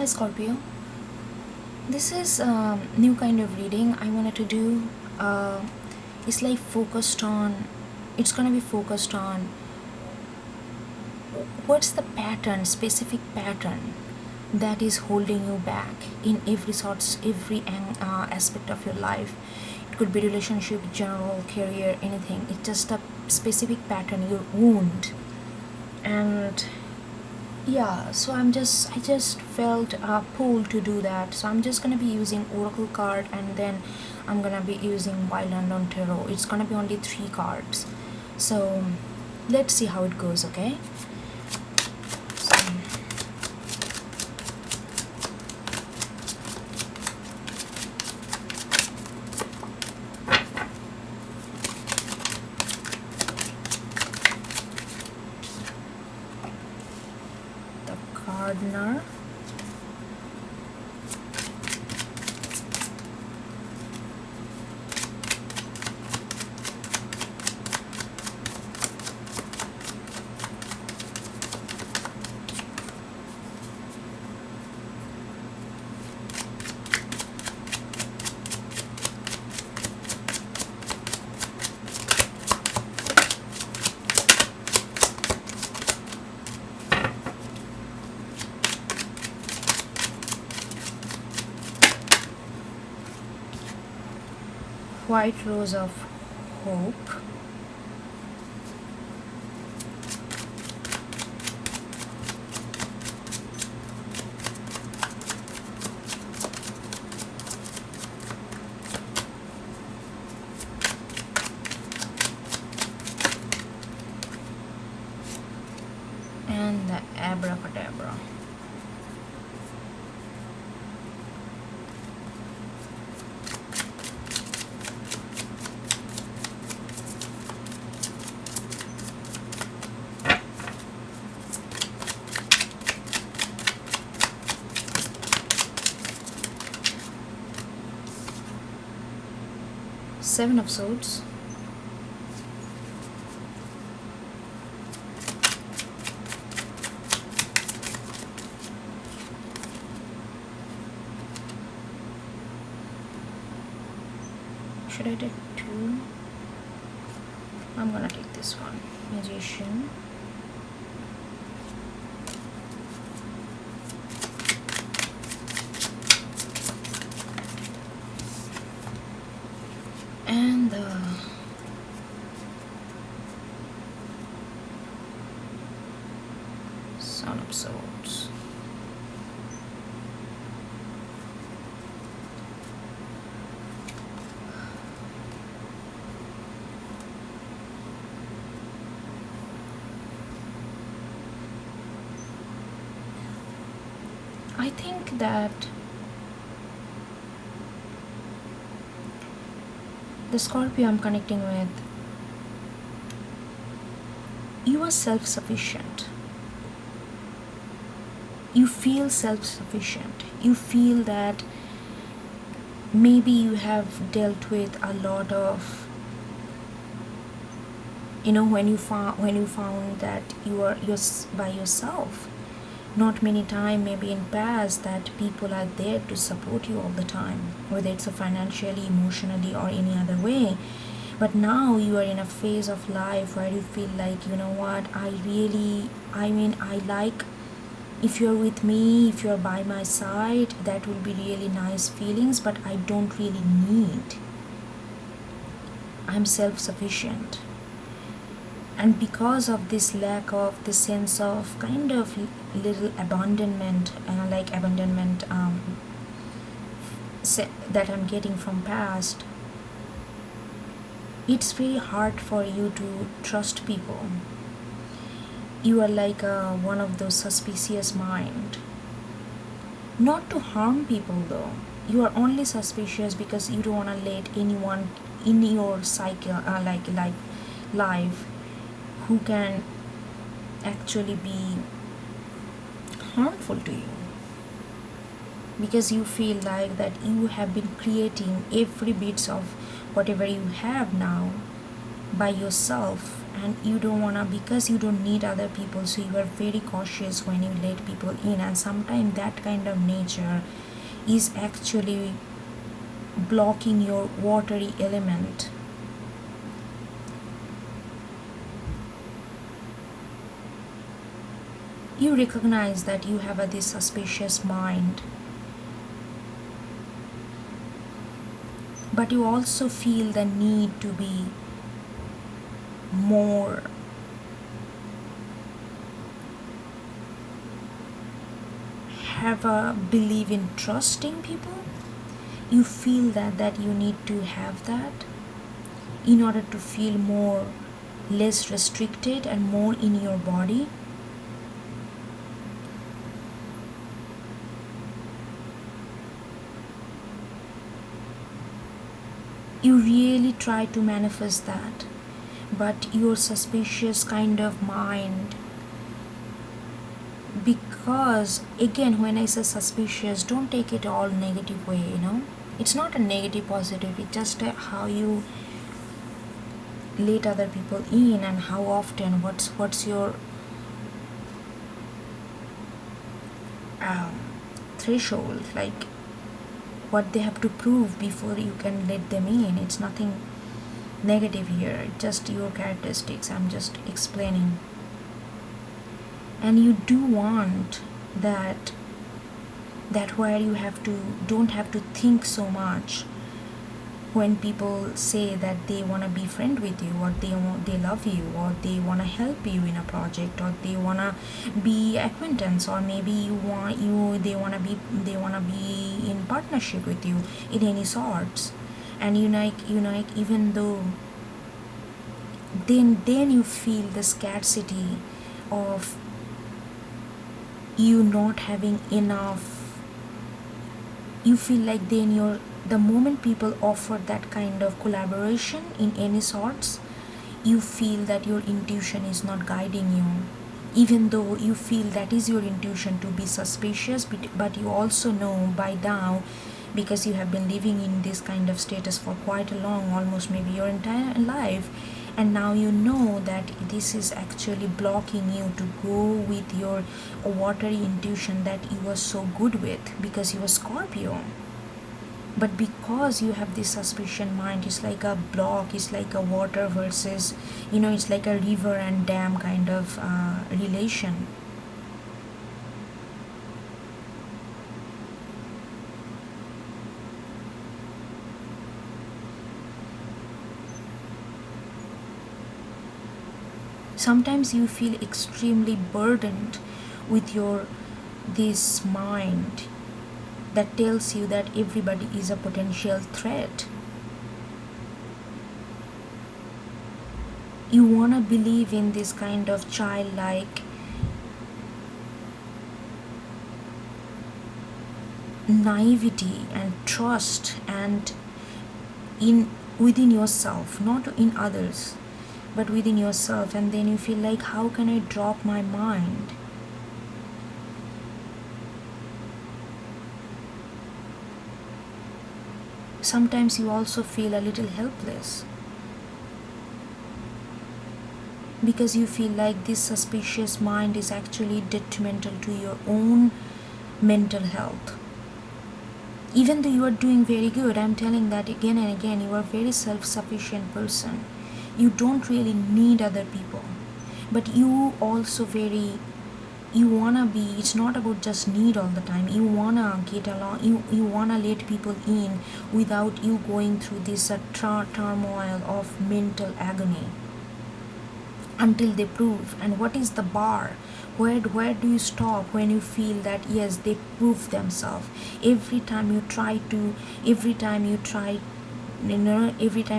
Hi Scorpio. This is a new kind of reading I wanted to do. Uh, it's like focused on. It's gonna be focused on what's the pattern, specific pattern that is holding you back in every aspect of your life. It could be relationship, general, career, anything. It's just a specific pattern, your wound, and yeah, so I just felt pulled to do that, so I'm just gonna be using oracle card, and then I'm gonna be using wild unknown tarot. It's gonna be only 3 cards, so let's see how it goes. Okay, so the gardener, white rose of hope, and the abracadabra. Seven of Swords, should I take 2? I'm gonna take this one. Magician, and the Son of Swords. I think that the Scorpio I'm connecting with, you are self-sufficient. You feel self-sufficient. You feel that maybe you have dealt with a lot of, when you found that you're by yourself. Not many time, maybe in past, that people are there to support you all the time, whether it's financially, emotionally, or any other way. But now you are in a phase of life where you feel like, you know what, I like, if you're with me, if you're by my side, that will be really nice feelings, but I don't really need. I'm self-sufficient. And because of this lack of this sense of kind of little abandonment, that I'm getting from past, it's very hard for you to trust people. You are like one of those suspicious mind. Not to harm people though. You are only suspicious because you don't want to let anyone in your cycle, life, who can actually be harmful to you, because you feel like that you have been creating every bit of whatever you have now by yourself, and you don't wanna, because you don't need other people, so you are very cautious when you let people in, and sometimes that kind of nature is actually blocking your watery element. You recognize that you have this suspicious mind, but you also feel the need to be more have a belief in trusting people. You feel that you need to have that in order to feel more less restricted and more in your body. You really try to manifest that, but your suspicious kind of mind, because again, when I say suspicious, don't take it all negative way, it's not a negative positive, it's just how you let other people in, and how often, what's your threshold, like what they have to prove before you can let them in. It's nothing negative here, it's just your characteristics, I'm just explaining. And you do want that where you don't have to think so much when people say that they want to be friend with you, or they love you, or they want to help you in a project, or they want to be acquaintance, or maybe they want to be in partnership with you in any sorts. And even though then you feel the scarcity of you not having enough. You feel like then the moment people offer that kind of collaboration in any sorts, you feel that your intuition is not guiding you, even though you feel that is your intuition to be suspicious, but you also know by now, because you have been living in this kind of status for quite a long, almost maybe your entire life, and now you know that this is actually blocking you to go with your watery intuition that you were so good with, because you were Scorpio. But because you have this suspicion mind, it's like a block, it's like a water versus, it's like a river and dam kind of relation. Sometimes you feel extremely burdened with this mind that tells you that everybody is a potential threat. You want to believe in this kind of childlike naivety and trust, and within yourself, not in others, but within yourself. And then you feel like, how can I drop my mind? Sometimes you also feel a little helpless, because you feel like this suspicious mind is actually detrimental to your own mental health. Even though you are doing very good, I'm telling that again and again, you are a very self-sufficient person. You don't really need other people, but you also you wanna be, it's not about just need all the time, you wanna get along, you wanna let people in without you going through this turmoil of mental agony until they prove. And what is the bar? Where do you stop when you feel that yes, they prove themselves? Every time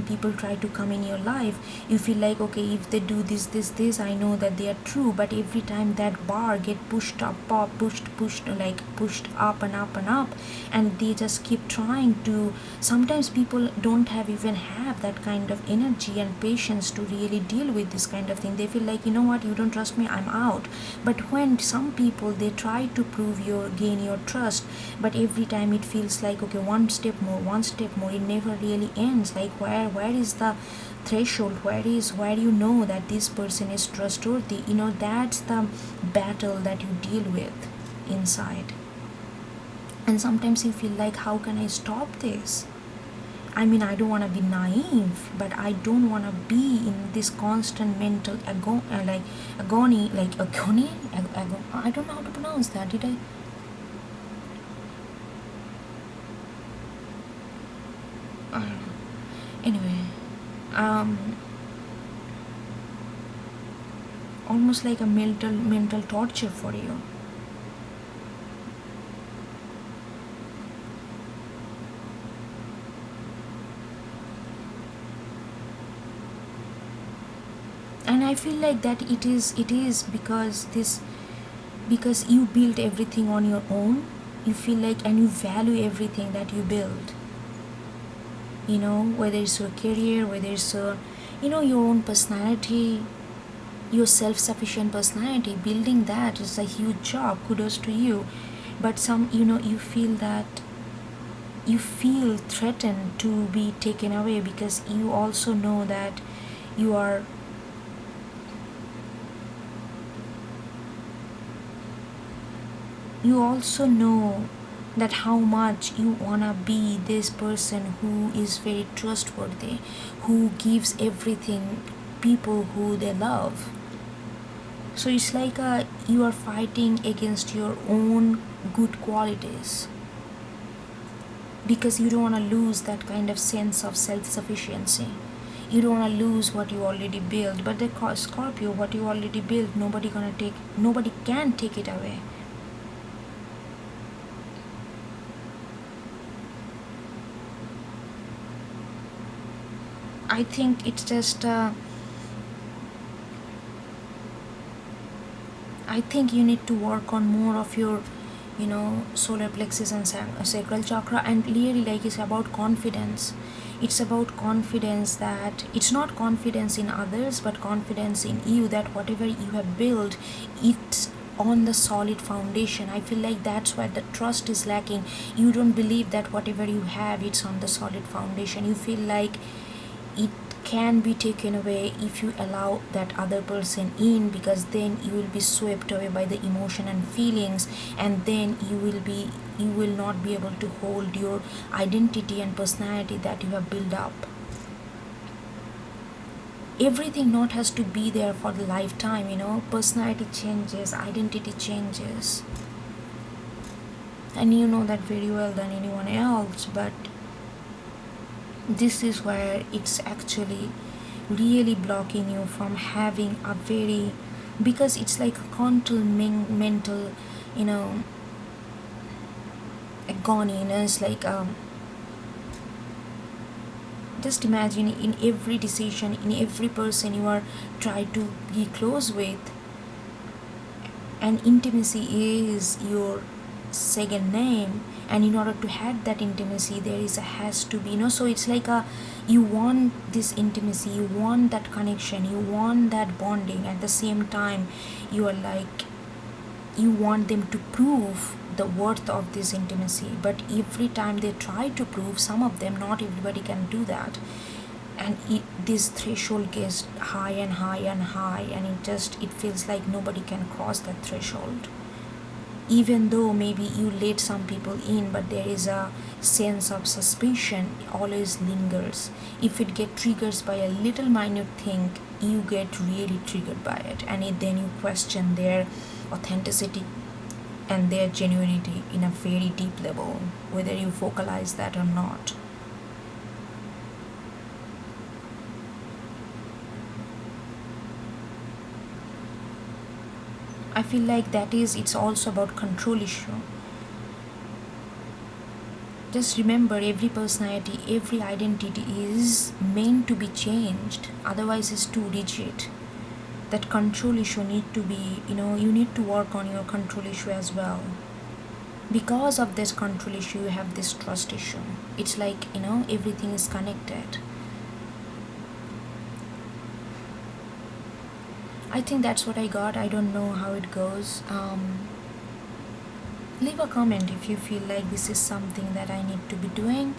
people try to come in your life, you feel like, okay, if they do this, I know that they are true. But every time that bar get pushed up and up, and they just keep trying to. Sometimes people don't even have that kind of energy and patience to really deal with this kind of thing. They feel like, you know what, you don't trust me, I'm out. But when some people, they try to gain your trust, but every time it feels like, okay, one step more, it never really ends. Like where is the threshold, where you know that this person is trustworthy. That's the battle that you deal with inside. And sometimes you feel like, how can I stop this? I mean, I don't want to be naive, but I don't want to be in this constant mental agony, I don't know how to pronounce that. Did I? I don't know. Anyway, almost like a mental torture for you. And I feel like that it is because you build everything on your own. You feel like, and you value everything that you build, whether it's your career, whether it's your own personality, your self-sufficient personality. Building that is a huge job, kudos to you. But you feel that you feel threatened to be taken away, because you also know that you are you also know that how much you wanna be this person who is very trustworthy, who gives everything people who they love. So it's like you are fighting against your own good qualities, because you don't want to lose that kind of sense of self-sufficiency. You don't want to lose what you already built. But the Scorpio, what you already built, nobody can take it away. I think it's just I think you need to work on more of your solar plexus and sacral chakra. And really, like, it's about confidence. It's about confidence, that it's not confidence in others, but confidence in you, that whatever you have built, it's on the solid foundation. I feel like that's where the trust is lacking. You don't believe that whatever you have, it's on the solid foundation. You feel like it can be taken away if you allow that other person in, because then you will be swept away by the emotion and feelings, and then you will not be able to hold your identity and personality that you have built up. Everything not has to be there for the lifetime. Personality changes, identity changes, and you know that very well than anyone else. But this is where it's actually really blocking you from having a very, because it's like a constant mental agony. It's like just imagine, in every decision, in every person you are trying to be close with, and intimacy is your second name, and in order to have that intimacy, there has to be so it's like you want this intimacy, you want that connection, you want that bonding. At the same time, you are like, you want them to prove the worth of this intimacy. But every time they try to prove, some of them, not everybody can do that, and this threshold gets high and high and high, and it feels like nobody can cross that threshold. Even though maybe you let some people in, but there is a sense of suspicion always lingers. If it gets triggered by a little minute thing, you get really triggered by it, and then you question their authenticity and their genuinity in a very deep level, whether you vocalize that or not. I feel like it's also about control issue. Just remember, every personality, every identity is meant to be changed, otherwise it's too rigid. That control issue need to be, you need to work on your control issue as well. Because of this control issue, you have this trust issue. It's like, everything is connected. I think that's what I got. I don't know how it goes. Leave a comment if you feel like this is something that I need to be doing.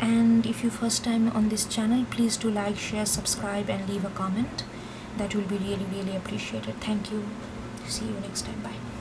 And if you first time on this channel, please do like, share, subscribe and leave a comment. That will be really appreciated. Thank you. See you next time. Bye.